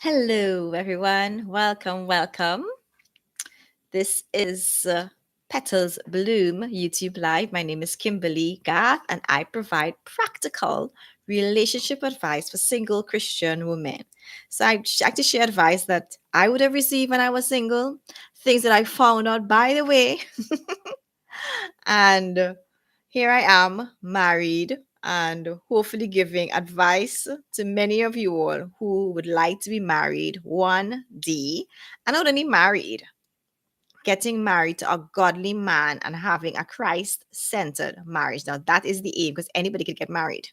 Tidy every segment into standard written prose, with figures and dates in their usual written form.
Hello, everyone. Welcome. This is Petals Bloom YouTube Live. My name is Kimberly Garth, and I provide practical relationship advice for single Christian women. So I like to share advice that I would have received when I was single, things that I found out by the way, and here I am, married, and hopefully giving advice to many of you all who would like to be married one day, and not only married, getting married to a godly man and having a Christ centered marriage. Now, that is the aim because anybody can get married.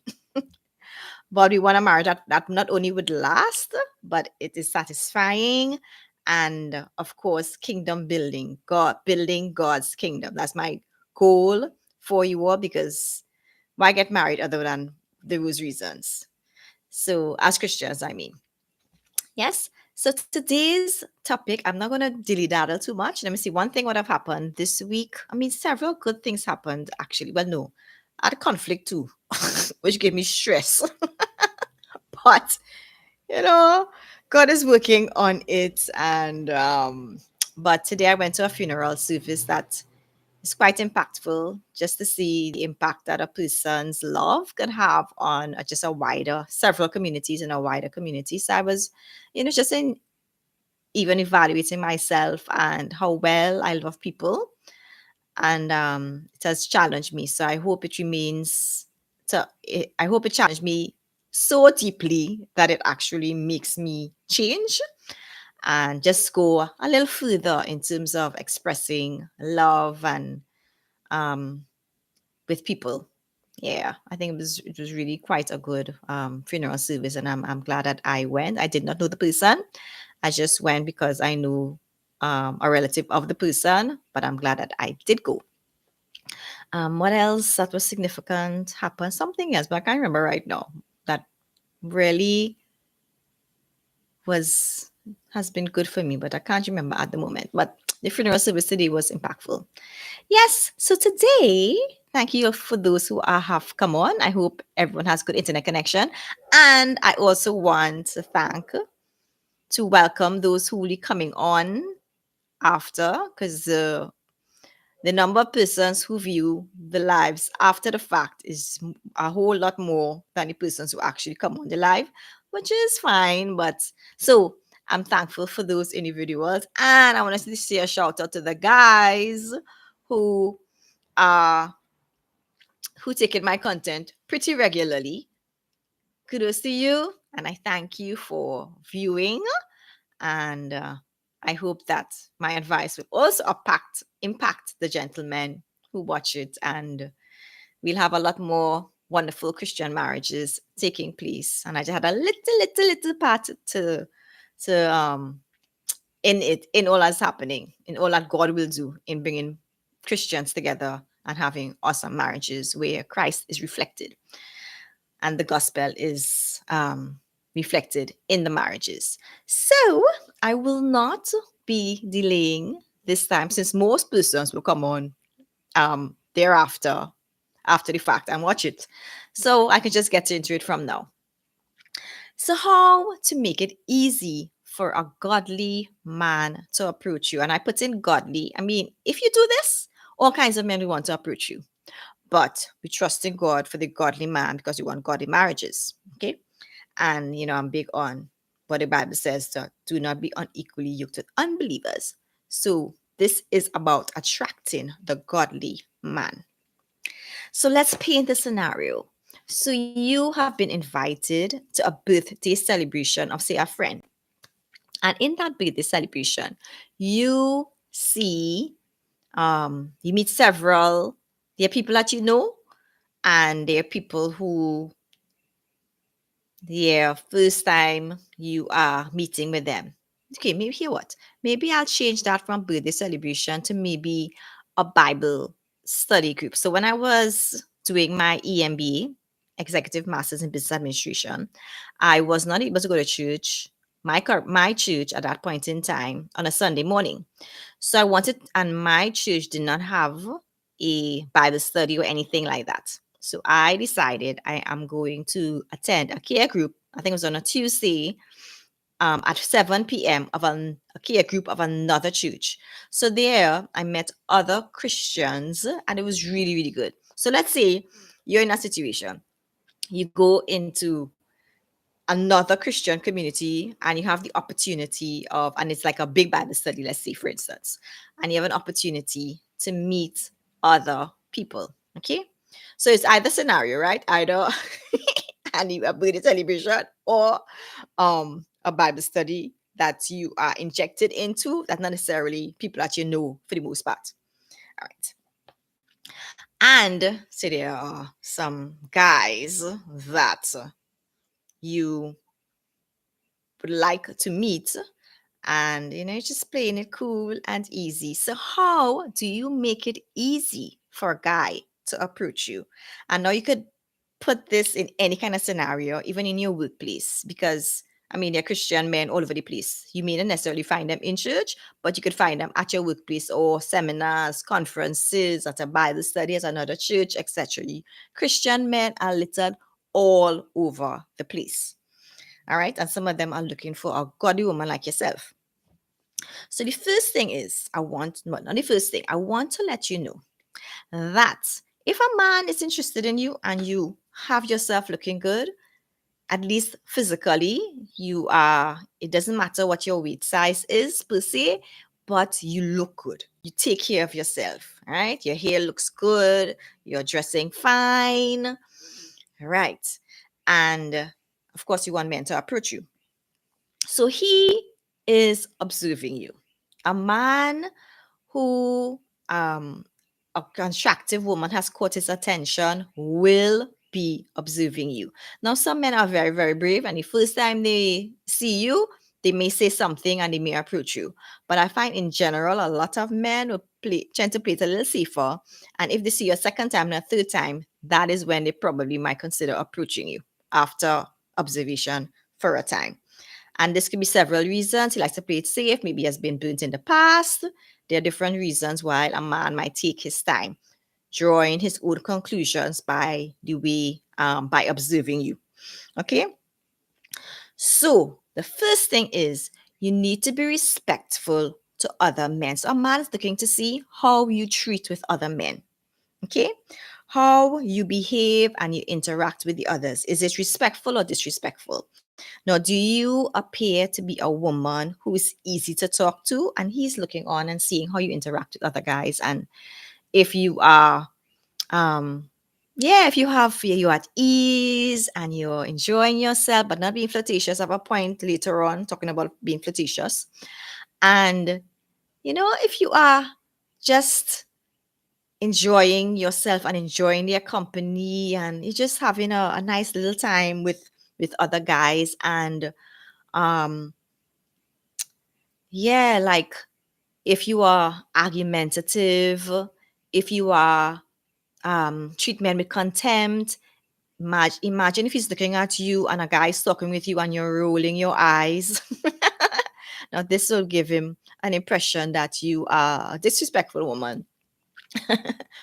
But we want a marriage that not only would last, but it is satisfying and, of course, kingdom building, God building God's kingdom. That's my goal for you all because why get married other than those reasons? So, as Christians, I mean. Yes. So today's topic, I'm not gonna dilly daddle too much. Let me see. One thing what have happened this week. I mean, several good things happened actually. Well, no, I had a conflict too, which gave me stress. But you know, God is working on it. And but today I went to a funeral service that is quite impactful, just to see the impact that a person's love can have on just a wider, several communities in a wider community. So I was, just in even evaluating myself and how well I love people. And it has challenged me. So I hope it remains, I hope it challenged me so deeply that it actually makes me change and just go a little further in terms of expressing love and um, with people. Yeah, I think it was really quite a good funeral service, and I'm glad that I went. I did not know the person. I just went because I knew a relative of the person, but I'm glad that I did go. What else that was significant happened? Something else, but I can't remember right now. That really was has been good for me, but I can't remember at the moment. But the funeral service today was impactful. Yes. So today, thank you for those who have come on. I hope everyone has good internet connection. And I also want to welcome those who will be coming on after, because the number of persons who view the lives after the fact is a whole lot more than the persons who actually come on the live, which is fine. But so I'm thankful for those individuals. And I want to say a shout out to the guys who are who take in my content pretty regularly. Kudos to you, and I thank you for viewing. And I hope that my advice will also impact the gentlemen who watch it, and we'll have a lot more wonderful Christian marriages taking place. And I just had a little part to in it, in all that's happening, in all that God will do in bringing Christians together and having awesome marriages where Christ is reflected and the gospel is reflected in the marriages. So I will not be delaying this time since most persons will come on thereafter, after the fact, and watch it. So I can just get into it from now. So, how to make it easy for a godly man to approach you? And I put in godly. I mean, if you do this, all kinds of men will want to approach you. But we trust in God for the godly man because we want godly marriages. Okay. And, I'm big on what the Bible says to do not be unequally yoked with unbelievers. So, this is about attracting the godly man. So, let's paint the scenario. So, you have been invited to a birthday celebration of, say, a friend. And in that birthday celebration, you see, you meet several, there are people that you know, and there are people who, yeah, first time you are meeting with them. Okay, maybe here what? Maybe I'll change that from birthday celebration to maybe a Bible study group. So when I was doing my EMBA, Executive Masters in Business Administration, I was not able to go to church, my church at that point in time on a Sunday morning. So I wanted, and my church did not have a Bible study or anything like that. So I decided I am going to attend a care group. I think it was on a Tuesday at 7 p.m. of a care group of another church. So there I met other Christians and it was really, really good. So let's say you're in a situation, you go into another Christian community and you have the opportunity of, and it's like a big Bible study, let's say, for instance, and you have an opportunity to meet other people. Okay. So it's either scenario, right? Either a birthday celebration or a Bible study that you are injected into that not necessarily people that you know for the most part. All right. And so there are some guys that you would like to meet and just playing it cool and easy. So how do you make it easy for a guy to approach you? And now you could put this in any kind of scenario, even in your workplace, because I mean, they're Christian men all over the place. You may not necessarily find them in church, but you could find them at your workplace or seminars, conferences, at a Bible study, at another church, etc. Christian men are littered all over the place. All right. And some of them are looking for a godly woman like yourself. So the first thing is, not the first thing, I want to let you know that if a man is interested in you and you have yourself looking good, at least physically, it doesn't matter what your weight size is per se, but you look good. You take care of yourself, right? Your hair looks good, you're dressing fine, right? And of course, you want men to approach you. So he is observing you. A man who a attractive woman has caught his attention will be observing you. Now, some men are very, very brave, and the first time they see you, they may say something and they may approach you. But I find in general, a lot of men will tend to play it a little safer. And if they see you a second time and a third time, that is when they probably might consider approaching you after observation for a time. And this could be several reasons. He likes to play it safe. Maybe he has been burnt in the past. There are different reasons why a man might take his time, drawing his own conclusions by the way, by observing you. Okay. So the first thing is you need to be respectful to other men. So a man is looking to see how you treat with other men. Okay. How you behave and you interact with the others. Is it respectful or disrespectful? Now, do you appear to be a woman who is easy to talk to? And he's looking on and seeing how you interact with other guys. And if you are, if you have, you're at ease and you're enjoying yourself, but not being flirtatious. I have a point later on talking about being flirtatious. And, if you are just enjoying yourself and enjoying their company and you're just having a nice little time with other guys and um yeah, like if you are argumentative, if you are treat men with contempt, imagine if he's looking at you and a guy's talking with you and you're rolling your eyes. Now this will give him an impression that you are a disrespectful woman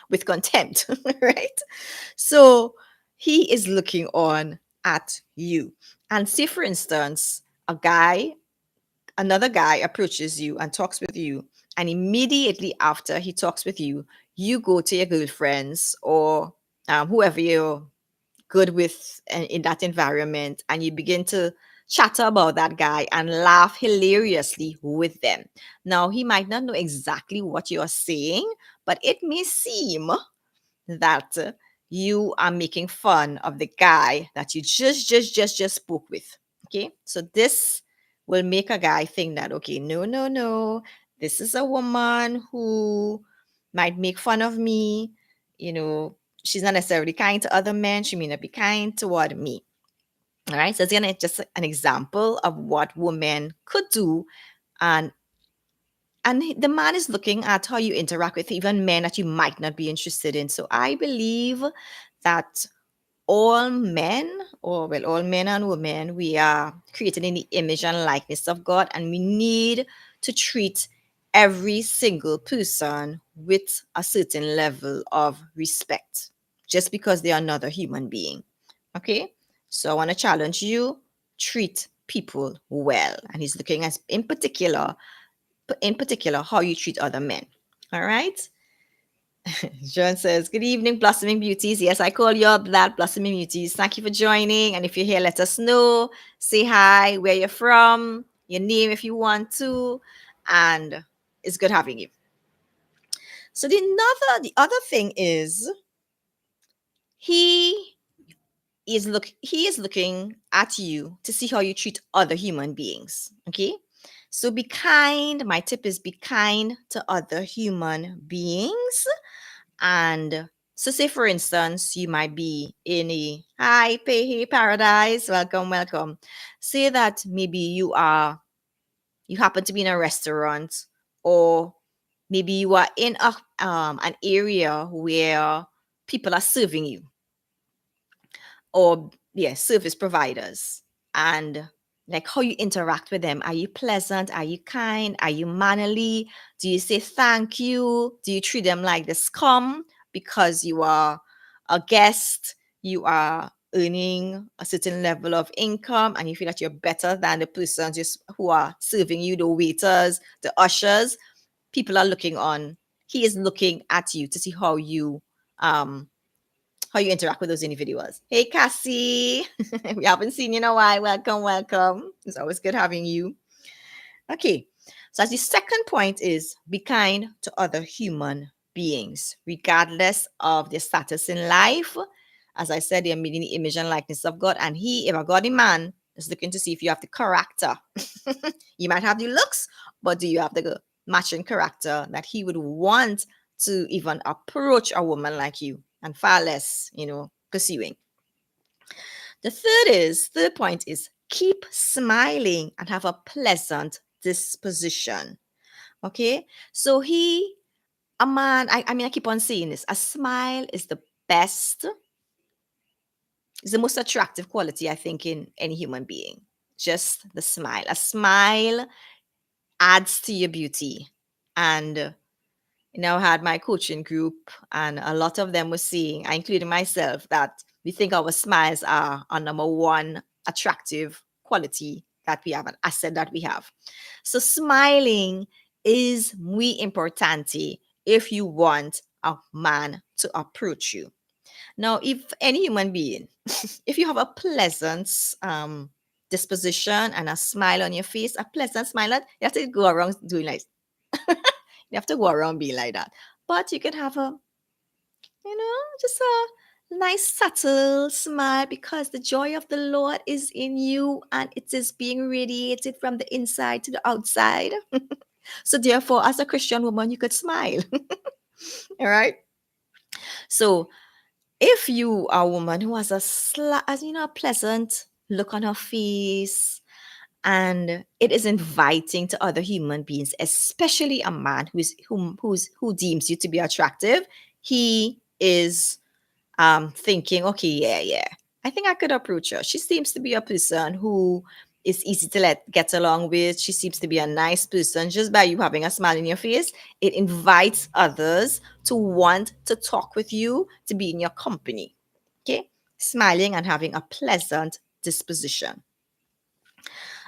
with contempt, right? So he is looking on at you. And say, for instance, another guy approaches you and talks with you, and immediately after he talks with you, you go to your girlfriends or whoever you're good with in that environment, and you begin to chatter about that guy and laugh hilariously with them. Now, he might not know exactly what you're saying, but it may seem that you are making fun of the guy that you just spoke with. Okay, so this will make a guy think that, okay, no, this is a woman who might make fun of me. She's not necessarily kind to other men, she may not be kind toward me. All right, so it's gonna just an example of what women could do. And the man is looking at how you interact with even men that you might not be interested in. So I believe that all men, or well, all men and women, we are created in the image and likeness of God, and we need to treat every single person with a certain level of respect, just because they are another human being. Okay, so I want to challenge you: treat people well, and he's looking at in particular how you treat other men. All right. John says, "Good evening, blossoming beauties. Yes, I call you up that, blossoming beauties. Thank you for joining. And if you're here, let us know. Say hi, where you're from, your name if you want to. And it's good having you." So the other thing is he he is looking at you to see how you treat other human beings. Okay. So be kind. My tip is be kind to other human beings. And so, say for instance, you might be in a hi, pay, hey, paradise, welcome, welcome. Say that maybe you happen to be in a restaurant, or maybe you are in an area where people are serving you, or service providers, and like how you interact with them. Are you pleasant? Are you kind? Are you mannerly? Do you say thank you? Do you treat them like the scum because you are a guest? You are earning a certain level of income and you feel that you're better than the person just who are serving you, the waiters, the ushers. People are looking on. He is looking at you to see um how you interact with those individuals. Hey, Cassie. We haven't seen you in a while. Welcome, welcome. It's always good having you. Okay. So, as the second point is be kind to other human beings, regardless of their status in life. As I said, they are made in the image and likeness of God. And he, if a godly man, is looking to see if you have the character. You might have the looks, but do you have the matching character that he would want to even approach a woman like you, and far less, pursuing? The third point is keep smiling and have a pleasant disposition. Okay. So a man, I mean, I keep on saying this, a smile is the most attractive quality, I think, in any human being. Just the smile. A smile adds to your beauty. And I had my coaching group, and a lot of them were saying, I including myself, that we think our smiles are our number one attractive quality that we have, an asset that we have. So smiling is muy importante if you want a man to approach you. Now, if any human being, if you have a pleasant disposition and a smile on your face, a pleasant smile, you have to go around doing like, you have to go around being like that. But you can have just a nice subtle smile, because the joy of the Lord is in you and it is being radiated from the inside to the outside. So therefore, as a Christian woman, you could smile. All right. So if you are a woman who has a pleasant look on her face, and it is inviting to other human beings, especially a man who deems you to be attractive, he is thinking, okay, yeah, I think I could approach her. She seems to be a person who is easy to get along with. She seems to be a nice person. Just by you having a smile in your face, it invites others to want to talk with you, to be in your company. Okay, smiling and having a pleasant disposition.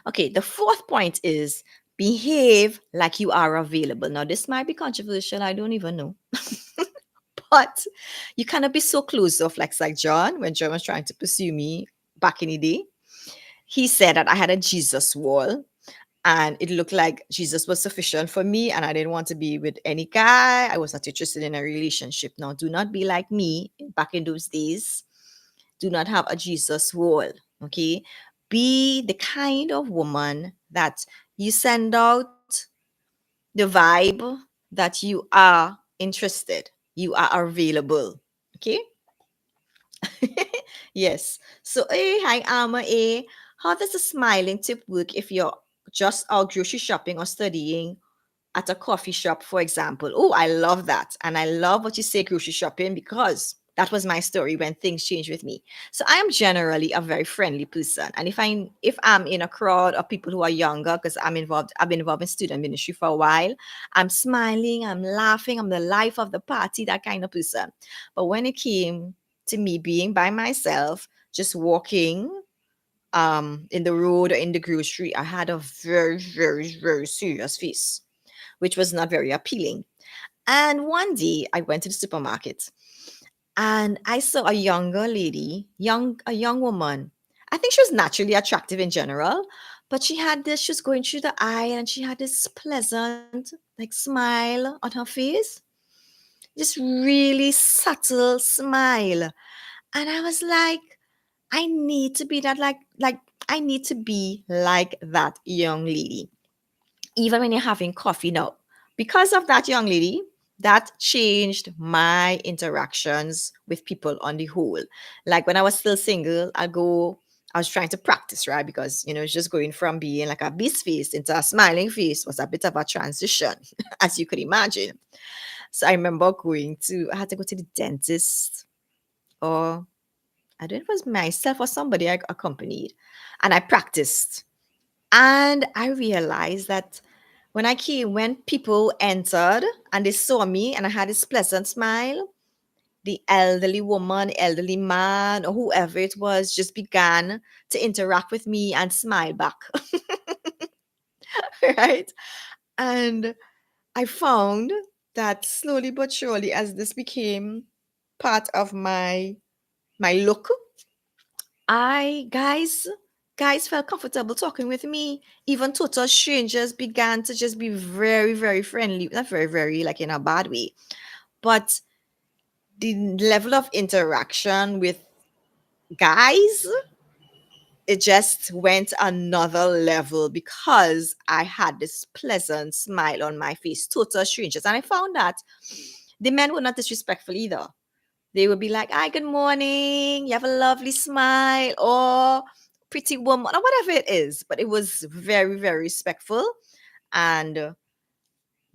Okay, the fourth point is behave like you are available. Now, this might be controversial. I don't even know. But you cannot be so closed off like John, when John was trying to pursue me back in the day. He said that I had a Jesus wall, and it looked like Jesus was sufficient for me, and I didn't want to be with any guy. I was not interested in a relationship. Now, do not be like me back in those days. Do not have a Jesus wall. Okay. Be the kind of woman that you send out the vibe that you are interested, you are available. Okay. Yes. So, hi, Alma A. How does the smiling tip work if you're just out grocery shopping or studying at a coffee shop, for example? Oh, I love that. And I love what you say, grocery shopping, because that was my story when things changed with me. So I am generally a very friendly person. And if I'm in a crowd of people who are younger, because I've been involved in student ministry for a while, I'm smiling, I'm laughing, I'm the life of the party, that kind of person. But when it came to me being by myself, just walking in the road or in the grocery, I had a very, very, very serious face, which was not very appealing. And one day I went to the supermarket and I saw a younger lady, a young woman. I think she was naturally attractive in general, but she was going through the aisle and she had this pleasant, like, smile on her face. Just really subtle smile. And I was like, I need to be that, I need to be like that young lady. Even when you're having coffee now. Because of that young lady, that changed my interactions with people on the whole. Like when I was still single, I was trying to practice, right? Because, it's just going from being like a beast face into a smiling face was a bit of a transition, as you could imagine. So I remember I had to go to the dentist, or I don't know if it was myself or somebody I accompanied, and I practiced. And I realized that when people entered and they saw me and I had this pleasant smile, the elderly woman, elderly man, or whoever it was just began to interact with me and smile back. Right? And I found that slowly but surely, as this became part of my look, I guys felt comfortable talking with me. Even total strangers began to just be very, very friendly. Not very, very like in a bad way, but the level of interaction with guys, it just went another level because I had this pleasant smile on my face. Total strangers. And I found that the men were not disrespectful either. They would be like, "Hi, good morning. You have a lovely smile," or "pretty woman," or whatever it is. But it was very, very respectful. And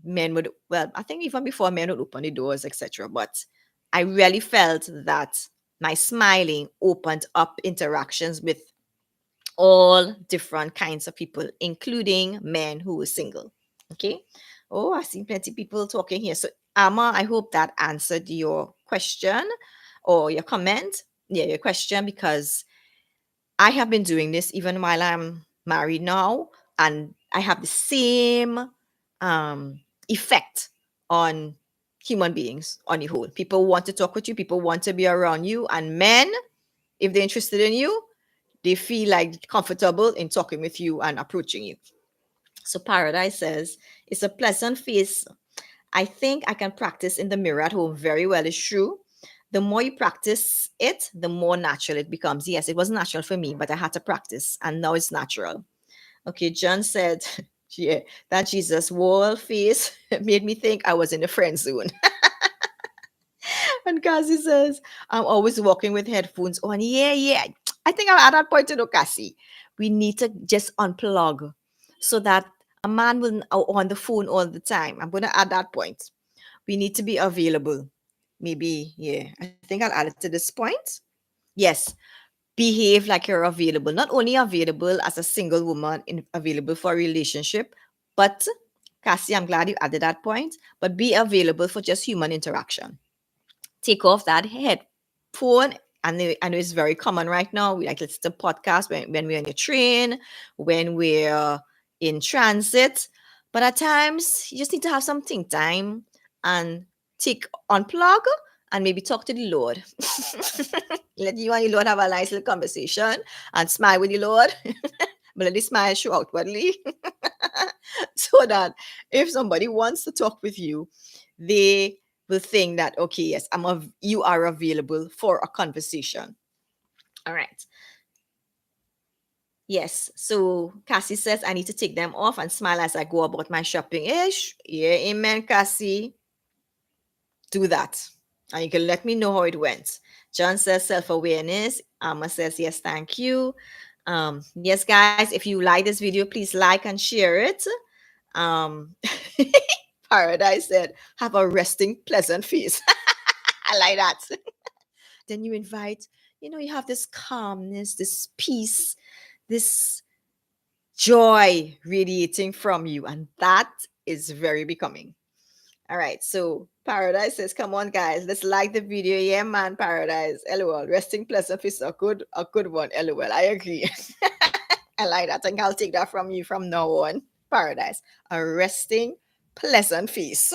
I think even before men would open the doors, etc. But I really felt that my smiling opened up interactions with all different kinds of people, including men who were single. Okay. Oh, I've seen plenty of people talking here. So, Amma, I hope that answered your question or your comment. Yeah, your question, because I have been doing this even while I'm married now, and I have the same effect on human beings on the whole. People want to talk with you, people want to be around you, and men, if they're interested in you, they feel like comfortable in talking with you and approaching you. So Paradise says, it's a pleasant face. I think I can practice in the mirror at home very well. It's true. The more you practice it, the more natural it becomes. Yes, it was natural for me, but I had to practice, and now it's natural. Okay, John said, yeah, that Jesus wall face made me think I was in the friend zone. And Cassie says, I'm always walking with headphones on. Yeah, yeah. I think I'm at that point, Cassie. We need to just unplug so that a man will on the phone all the time. I'm going to add that point. We need to be available. Maybe, yeah. I think I'll add it to this point. Yes. Behave like you're available. Not only available as a single woman, available for a relationship, but Cassie, I'm glad you added that point. But be available for just human interaction. Take off that headphone. And I know it's very common right now. We like listen to podcasts when we're on the train, when we're in transit. But at times, you just need to have some think time and unplug and maybe talk to the Lord. Let you and the Lord have a nice little conversation and smile with the Lord. But let the smile show outwardly. So that if somebody wants to talk with you, they will think that, okay, yes, you are available for a conversation. All right. Yes. So Cassie says I need to take them off and smile as I go about my shopping ish. Yeah, amen, Cassie. Do that. And you can let me know how it went. John says self-awareness. Amma says yes, thank you. Yes, guys, if you like this video, please like and share it. Um, Paradise said, have a resting, pleasant face. I like that. Then you invite, you have this calmness, this peace, this joy radiating from you. And that is very becoming. All right. So Paradise says, come on, guys, let's like the video. Yeah, man, Paradise. LOL. Resting pleasant is a good one. LOL. I agree. I like that. I think I'll take that from you from now on. Paradise. A resting pleasant feast.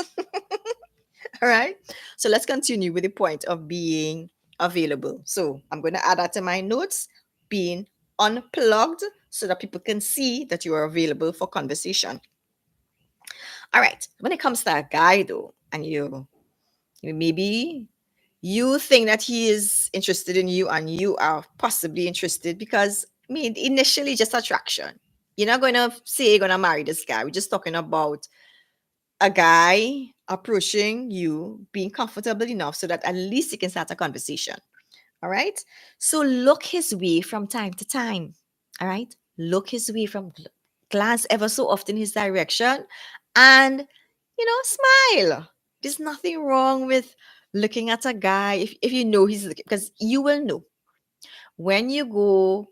All right. So let's continue with the point of being available. So I'm going to add that to my notes, being unplugged so that people can see that you are available for conversation. All right. When it comes to a guy though, and maybe you think that he is interested in you and you are possibly interested because I mean initially just attraction. You're not going to say you're going to marry this guy. We're just talking about a guy approaching you, being comfortable enough so that at least you can start a conversation. All right. So look his way from time to time. All right. Look his way from glance ever so often his direction and, smile. There's nothing wrong with looking at a guy if you know he's looking, because you will know when you go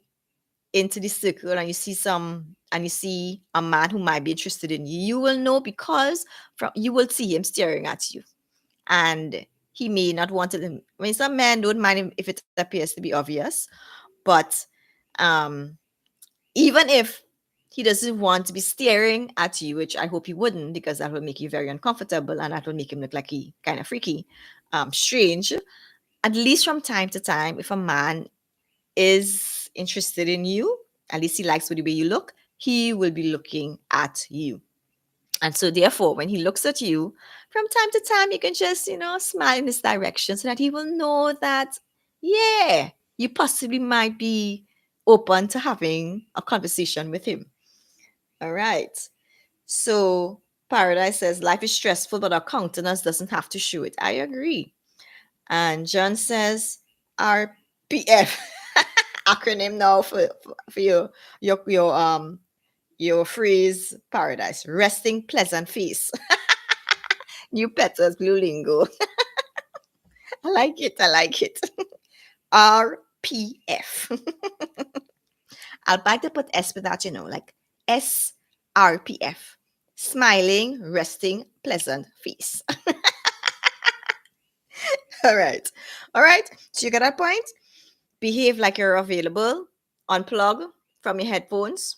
into the circle and you see a man who might be interested in you, you will know because you will see him staring at you. And he may not want to. I mean, some men don't mind him if it appears to be obvious, but um, even if he doesn't want to be staring at you, which I hope he wouldn't, because that will make you very uncomfortable and that will make him look like he kind of freaky, strange. At least from time to time, if a man is interested in you, at least he likes the way you look, he will be looking at you. And so, therefore, when he looks at you, from time to time, you can just, smile in his direction so that he will know that, yeah, you possibly might be open to having a conversation with him. All right. So, Paradise says, life is stressful, but our countenance doesn't have to show it. I agree. And John says, RPF, acronym now for your phrase, Paradise, resting pleasant face. New Petals Blue Lingo. I like it. I like it. RPF. I'll like to put S with that, like SRPF. Smiling, resting, pleasant face. All right. All right. So you got that point? Behave like you're available. Unplug from your headphones.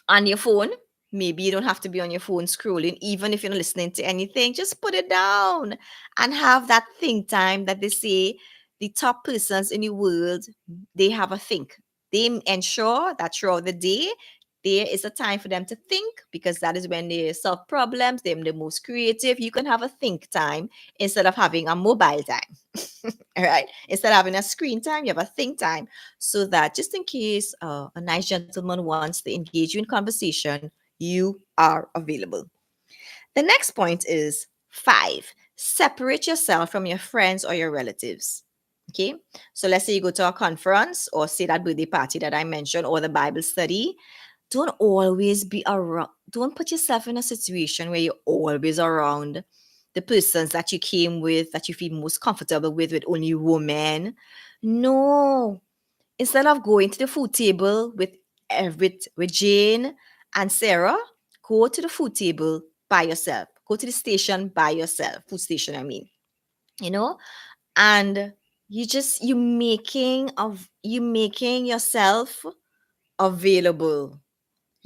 On your phone. Maybe you don't have to be on your phone scrolling, even if you're not listening to anything. Just put it down and have that think time that they say the top persons in the world, they have a think. They ensure that throughout the day, there is a time for them to think because that is when they solve problems. They're the most creative. You can have a think time instead of having a mobile time. All right. Instead of having a screen time, you have a think time so that just in case a nice gentleman wants to engage you in conversation, you are available. The next point is 5. Separate yourself from your friends or your relatives. Okay. So let's say you go to a conference or say that birthday party that I mentioned or the Bible study. Don't always be around. Don't put yourself in a situation where you're always around the persons that you came with, that you feel most comfortable with only women. No. Instead of going to the food table with Jane and Sarah, go to the food table by yourself. Go to the station by yourself. Food station, I mean. You know? And you making yourself available.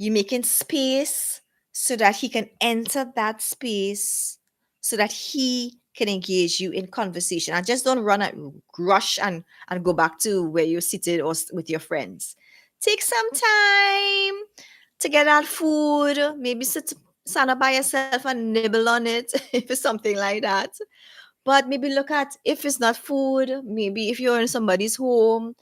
You making space so that he can enter that space so that he can engage you in conversation. And just don't rush and go back to where you're seated or with your friends. Take some time to get that food. Maybe stand up by yourself and nibble on it if it's something like that. But maybe look at, if it's not food, maybe if you're in somebody's home,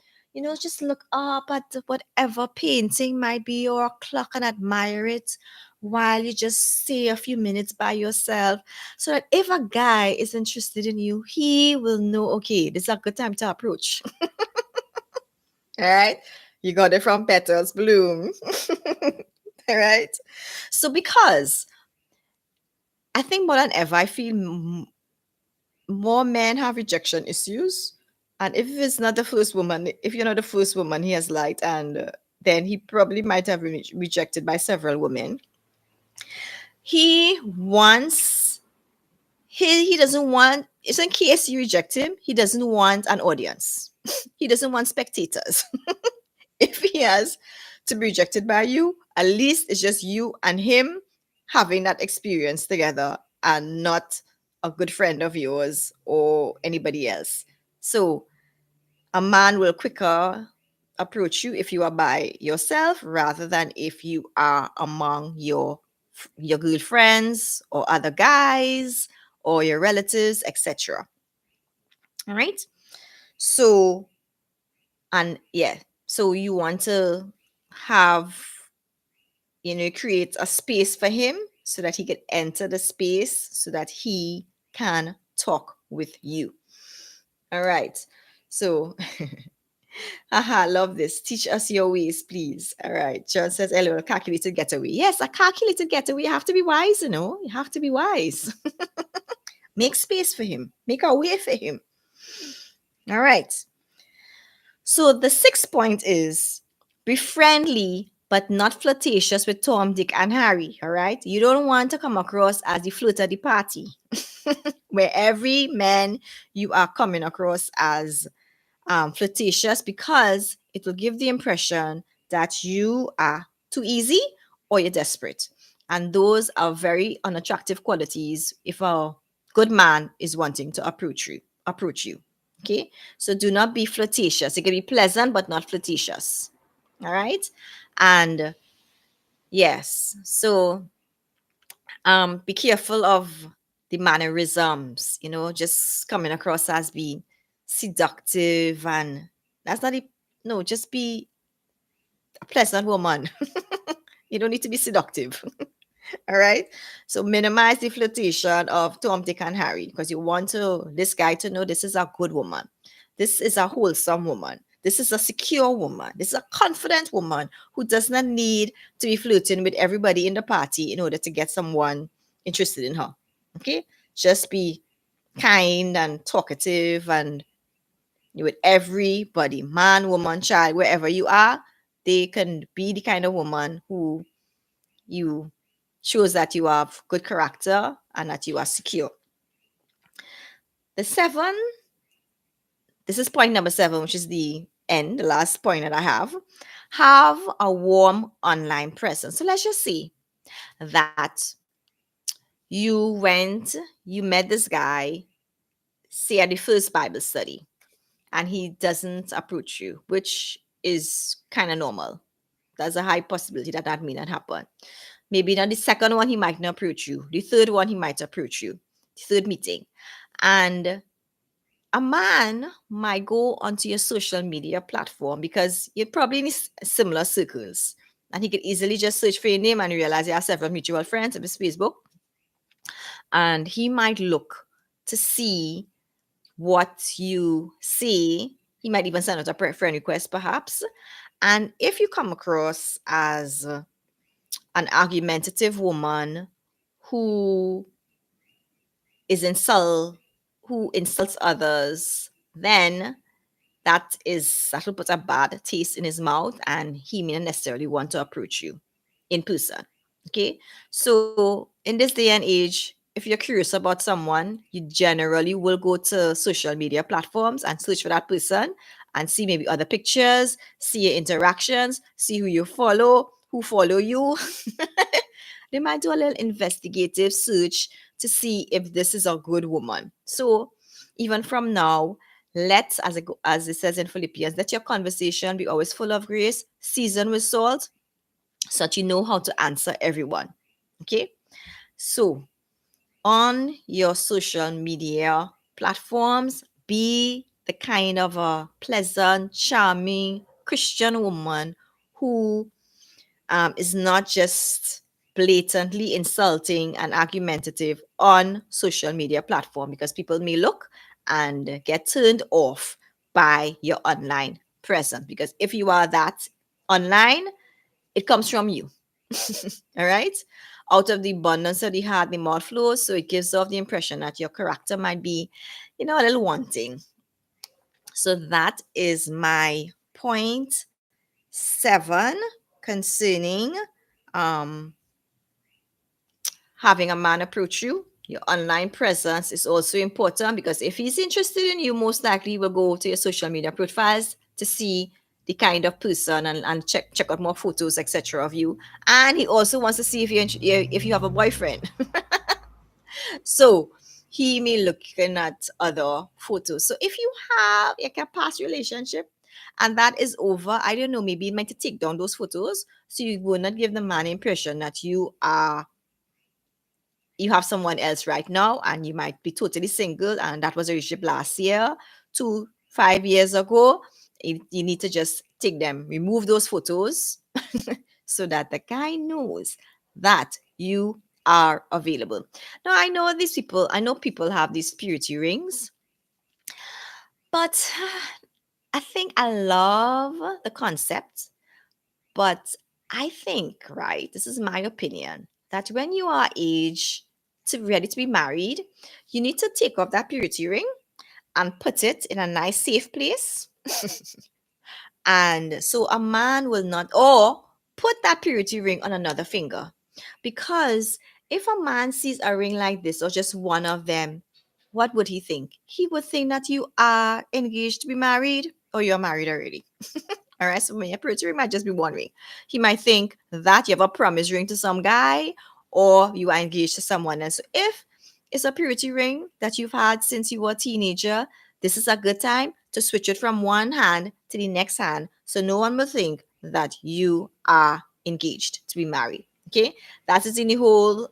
just look up at whatever painting might be or a clock and admire it while you just stay a few minutes by yourself. So that if a guy is interested in you, he will know, okay, this is a good time to approach. All right. You got it from Petals Bloom. All right. So because I think more than ever, I feel more men have rejection issues. And if it's not the first woman, if you're not the first woman he has liked, and then he probably might have been rejected by several women. He wants he doesn't want, it's in case you reject him, he doesn't want an audience. He doesn't want spectators. If he has to be rejected by you, at least it's just you and him having that experience together and not a good friend of yours or anybody else. So a man will quicker approach you if you are by yourself rather than if you are among your girlfriends or other guys or your relatives, etc. All right. So, and yeah, so you want to have, create a space for him so that he can enter the space so that he can talk with you. All right. So, haha, love this. Teach us your ways, please. All right. John says, "Hello, calculated getaway." Yes, a calculated getaway. You have to be wise, You have to be wise. Make space for him. Make a way for him. All right. So the sixth point is be friendly but not flirtatious with Tom, Dick, and Harry. All right. You don't want to come across as the flirt at the party, where every man you are coming across as flirtatious, because it will give the impression that you are too easy or you're desperate. And those are very unattractive qualities if a good man is wanting to approach you. Okay. So do not be flirtatious. It can be pleasant, but not flirtatious. All right. And yes, so be careful of the mannerisms, just coming across as being seductive, and that's not it. No, just be a pleasant woman. You don't need to be seductive. All right. So minimize the flirtation of Tom, Dick, and Harry, because you want this guy to know this is a good woman. This is a wholesome woman. This is a secure woman. This is a confident woman who does not need to be flirting with everybody in the party in order to get someone interested in her. Okay. Just be kind and talkative and with everybody, man, woman, child, wherever you are, they can be the kind of woman who you shows that you have good character and that you are secure. The seven, this is point number seven, which is the last point that I have. Have a warm online presence. So let's just say that you met this guy, say at the first Bible study, and he doesn't approach you, which is kind of normal. There's a high possibility that that may not happen. Maybe not the second one, he might not approach you. The third one, he might approach you. The third meeting. And a man might go onto your social media platform because you're probably in similar circles. And he could easily just search for your name and realize you have several mutual friends on his Facebook. And he might look to see what you see. He might even send out a friend request, perhaps. And if you come across as an argumentative woman who is who insults others, then that'll put a bad taste in his mouth, and he may not necessarily want to approach you in person. Okay. So in this day and age, if you're curious about someone, you generally will go to social media platforms and search for that person and see maybe other pictures, see your interactions, see who follow you. They might do a little investigative search to see if this is a good woman. So even from now, as it says in Philippians, let your conversation be always full of grace, seasoned with salt, so that you know how to answer everyone. Okay. So on your social media platforms, be the kind of a pleasant, charming Christian woman who is not just blatantly insulting and argumentative on social media platform, because people may look and get turned off by your online presence, because if you are that online, it comes from you. All right. Out of the abundance of the heart, the mouth flows. So it gives off the impression that your character might be, a little wanting. So that is my point 7 concerning um, having a man approach you Your online presence is also important because if he's interested in you, most likely he will go to your social media profiles to see the kind of person and check out more photos, etc. of you. And he also wants to see if you have a boyfriend. So he may looking at other photos. So if you have like a past relationship and that is over, I don't know, maybe you might take down those photos so you will not give the man impression that you have someone else right now and you might be totally single and that was a relationship last year, 5 years ago. You need to just take them, remove those photos so that the guy knows that you are available. Now I know people have these purity rings, but I think I love the concept, but I think, right, this is my opinion, that when you are age to ready to be married, you need to take off that purity ring and put it in a nice safe place. And so a man will not, or put that purity ring on another finger. Because if a man sees a ring like this or just one of them, what would he think? He would think that you are engaged to be married or you're married already. All right, so when your purity ring might just be one ring. He might think that you have a promise ring to some guy or you are engaged to someone else. So if it's a purity ring that you've had since you were a teenager, this is a good time to switch it from one hand to the next hand so no one will think that you are engaged to be married. Okay, that is in the whole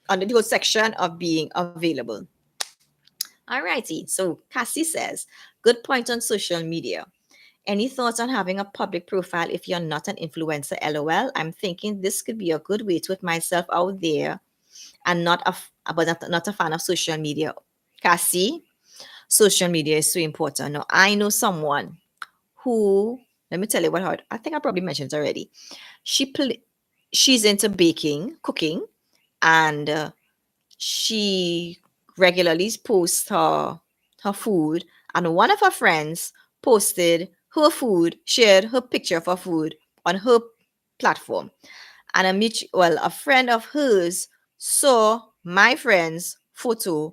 under the whole section of being available. Alrighty, so Cassie says, good point on social media. Any thoughts on having a public profile if you're not an influencer? LOL. I'm thinking this could be a good way to put myself out there and not a fan of social media. Cassie, social media is so important. Now, I know someone who, let me tell you what her, I think I probably mentioned it already. She's into baking, cooking, and she regularly posts her food, and one of her friends posted her food, shared her picture of her food on her platform. And a friend of hers saw my friend's photo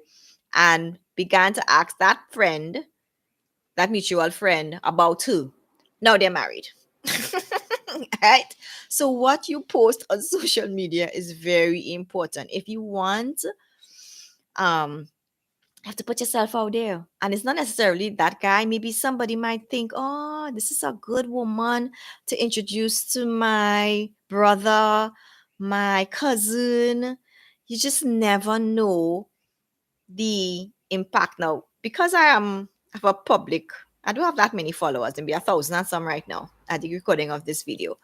and began to ask that mutual friend, about her. Now they're married. Right? So what you post on social media is very important. If you want um have to put yourself out there. And it's not necessarily that guy. Maybe somebody might think, oh, this is a good woman to introduce to my brother, my cousin. You just never know the impact. Now, because I am of a public, I don't have that many followers, maybe 1,000 and some right now at the recording of this video.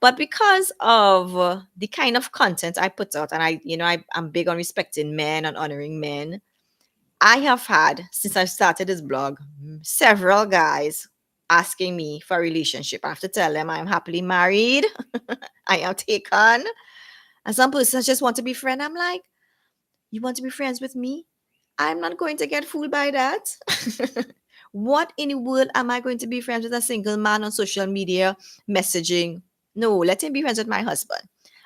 But because of the kind of content I put out, and I'm big on respecting men and honoring men, I have had, since I started this blog, several guys asking me for a relationship. I have to tell them I'm happily married. I am taken. And some persons just want to be friends. I'm like, you want to be friends with me? I'm not going to get fooled by that. What in the world am I going to be friends with a single man on social media messaging? No, let him be friends with my husband.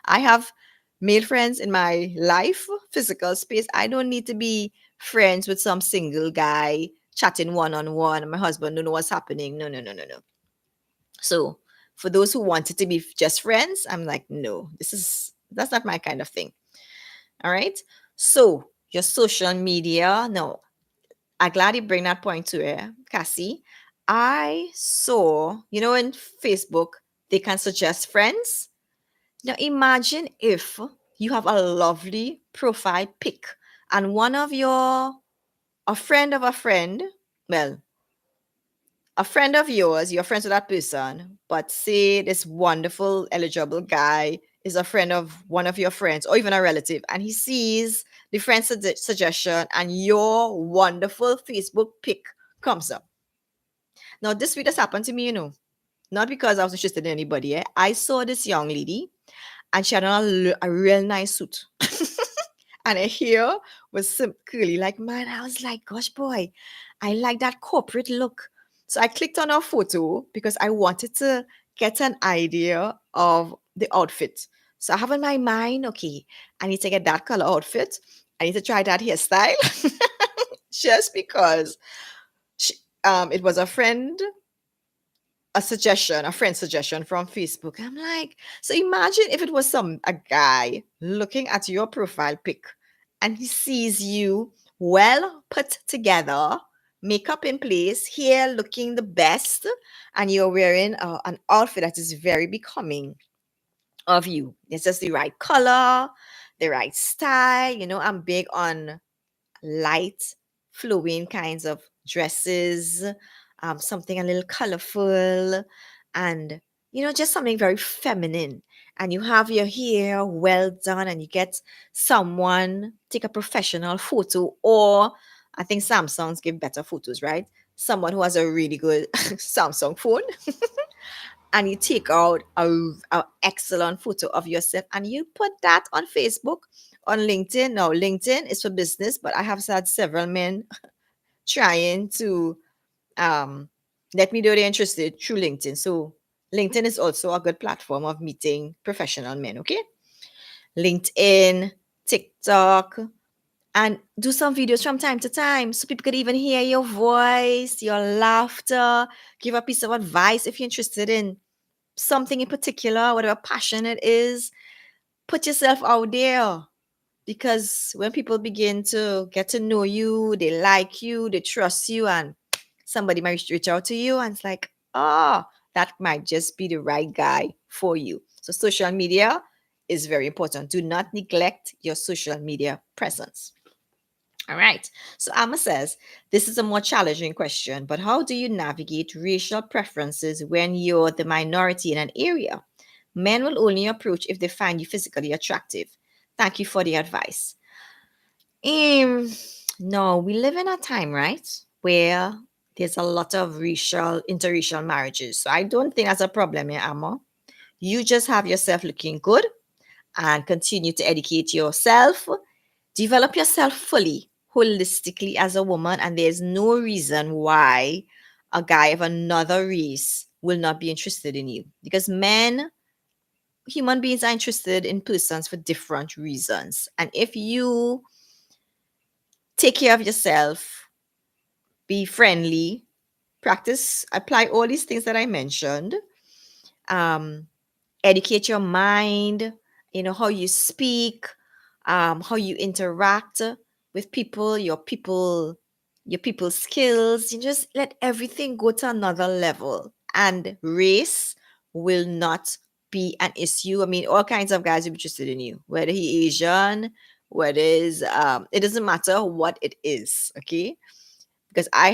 I have male friends in my life, physical space. I don't need to be friends with some single guy chatting one on one. My husband don't know what's happening. No, no, no, no, no. So for those who wanted to be just friends, I'm like, no, that's not my kind of thing. All right. So your social media, no, I'm glad you bring that point to it, Cassie. I saw, in Facebook, they can suggest friends. Now imagine if you have a lovely profile pic and a friend of a friend, well, a friend of yours, you're friends with that person, but say this wonderful, eligible guy is a friend of one of your friends or even a relative, and he sees the friend suggestion and your wonderful Facebook pic comes up. Now, this week has happened to me, not because I was interested in anybody. I saw this young lady and she had on a real nice suit. And her hair was curly like mine. I was like, gosh, boy, I like that corporate look. So I clicked on her photo because I wanted to get an idea of the outfit. So I have in my mind, okay, I need to get that color outfit. I need to try that hairstyle just because she, it was a friend suggestion from Facebook. I'm like, so imagine if it was a guy looking at your profile pic and he sees you well put together, makeup in place, hair looking the best, and you're wearing an outfit that is very becoming of you. It's just the right color, the right style. I'm big on light, flowing kinds of dresses, something a little colorful, and just something very feminine. And you have your hair well done, and you get someone take a professional photo, or I think Samsungs give better photos, right? Someone who has a really good Samsung phone, and you take out a excellent photo of yourself and you put that on Facebook, on LinkedIn. Now, LinkedIn is for business, but I have had several men trying to um, let me know they're interested through LinkedIn. So, LinkedIn is also a good platform of meeting professional men, okay? LinkedIn, TikTok, and do some videos from time to time so people could even hear your voice, your laughter, give a piece of advice if you're interested in something in particular, whatever passion it is. Put yourself out there, because when people begin to get to know you, they like you, they trust you, and somebody might reach out to you and it's like, oh, that might just be the right guy for you. So social media is very important. Do not neglect your social media presence. All right. So Amma says, this is a more challenging question, but how do you navigate racial preferences when you're the minority in an area? Men will only approach if they find you physically attractive. Thank you for the advice. Um, no, we live in a time, right, where there's a lot of interracial marriages. So I don't think that's a problem here, Amma. You just have yourself looking good and continue to educate yourself. Develop yourself fully, holistically as a woman, and there's no reason why a guy of another race will not be interested in you. Because human beings are interested in persons for different reasons. And if you take care of yourself, be friendly, apply all these things that I mentioned, um, educate your mind, how you speak, how you interact with people, your people skills. You just let everything go to another level, and race will not be an issue. I mean, all kinds of guys will be interested in you, whether he Asian, whether it doesn't matter what it is, okay? Because I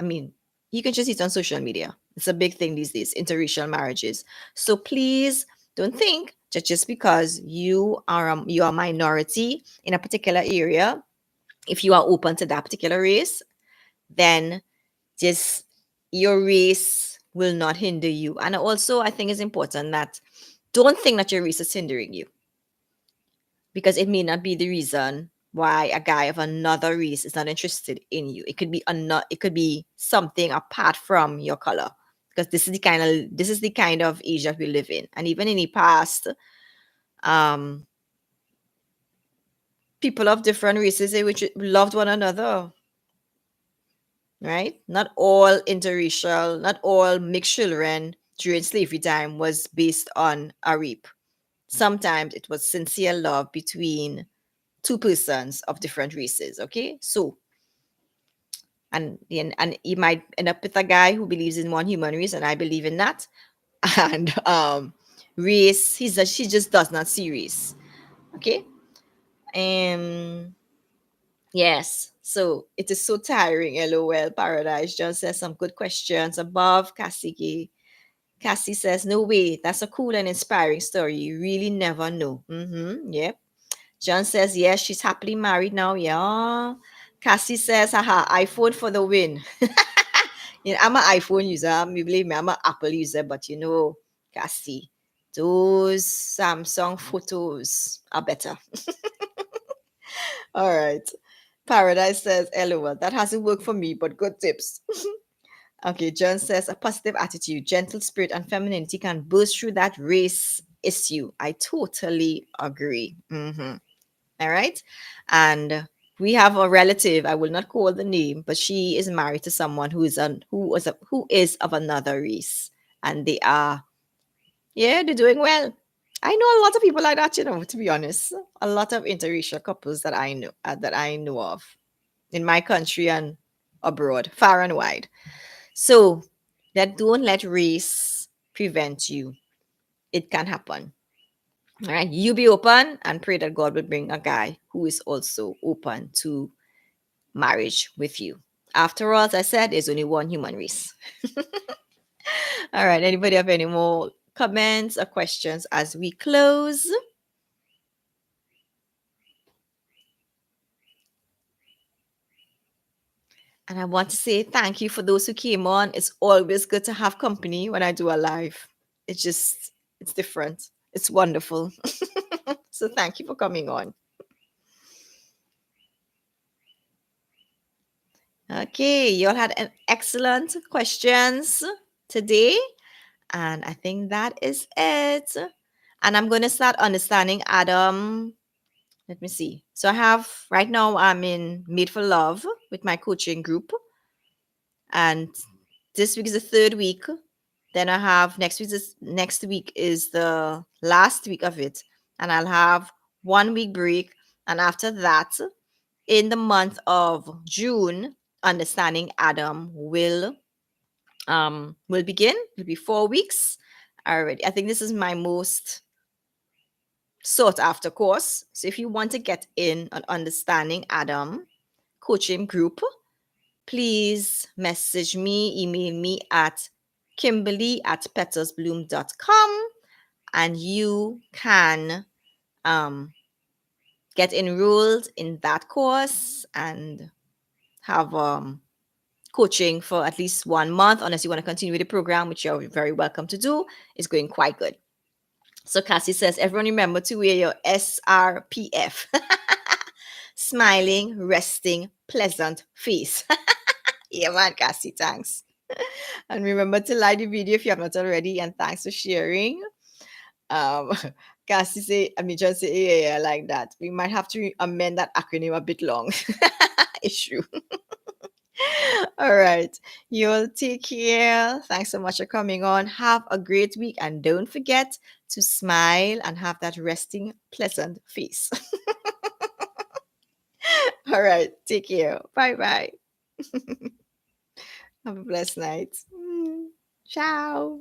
mean, you can just see it on social media. It's a big thing these days, interracial marriages. So please don't think that just because you are a minority in a particular area, if you are open to that particular race, then just your race will not hinder you. And also, I think it's important that don't think that your race is hindering you, because it may not be the reason why a guy of another race is not interested in you. It could be something apart from your color, because this is the kind of age that we live in. And even in the past, um people of different races, which loved one another, right? Not all mixed children during slavery time was based on a rape. Sometimes it was sincere love between two persons of different races. Okay, so and you might end up with a guy who believes in one human race, and I believe in that. And race, she just does not see race. Okay, yes. So it is so tiring. LOL. Paradise John says some good questions above. Cassie says, no way. That's a cool and inspiring story. You really never know. Yeah. John says, yes, she's happily married now. Yeah. Cassie says, haha, iPhone for the win. I'm an iPhone user. You believe me, I'm an Apple user. But Cassie, those Samsung photos are better. All right. Paradise says, LOL, that hasn't worked for me, but good tips. Okay, John says, a positive attitude, gentle spirit, and femininity can burst through that race issue. I totally agree. All right. And we have a relative, I will not call the name, but she is married to someone who is of another race. And they are, yeah, they're doing well. I know a lot of people like that, to be honest. A lot of interracial couples that I know of in my country and abroad, far and wide. So that don't let race prevent you. It can happen. All right. You be open and pray that God will bring a guy who is also open to marriage with you. After all, as I said, there's only one human race. All right. Anybody have any more comments or questions as we close? And I want to say thank you for those who came on. It's always good to have company when I do a live. It's different. It's wonderful. So thank you for coming on. Okay, you all had an excellent questions today. And I think that is it. And I'm going to start understanding Adam. Let me see. So I have right now I'm in Made for Love with my coaching group. And this week is the third week. Then I have next week is the last week of it. And I'll have 1 week break. And after that, in the month of June, understanding Adam will begin. It'll be 4 weeks already. I think this is my most sought after course. So if you want to get in on understanding Adam coaching group, please message me, email me at kimberly@petalsbloom.com and you can get enrolled in that course and have coaching for at least 1 month, unless you want to continue with the program, which you're very welcome to do. It's going quite good. So Cassie says, everyone remember to wear your SRPF. Smiling, resting, pleasant face. Yeah, man, Cassie, thanks. And remember to like the video if you have not already. And thanks for sharing. Um, Cassie say, I mean, just say, yeah, I like that. We might have to amend that acronym a bit long. It's true. All right. You'll take care. Thanks so much for coming on. Have a great week. And don't forget to smile and have that resting, pleasant face. All right. Take care. Bye bye. Have a blessed night. Ciao.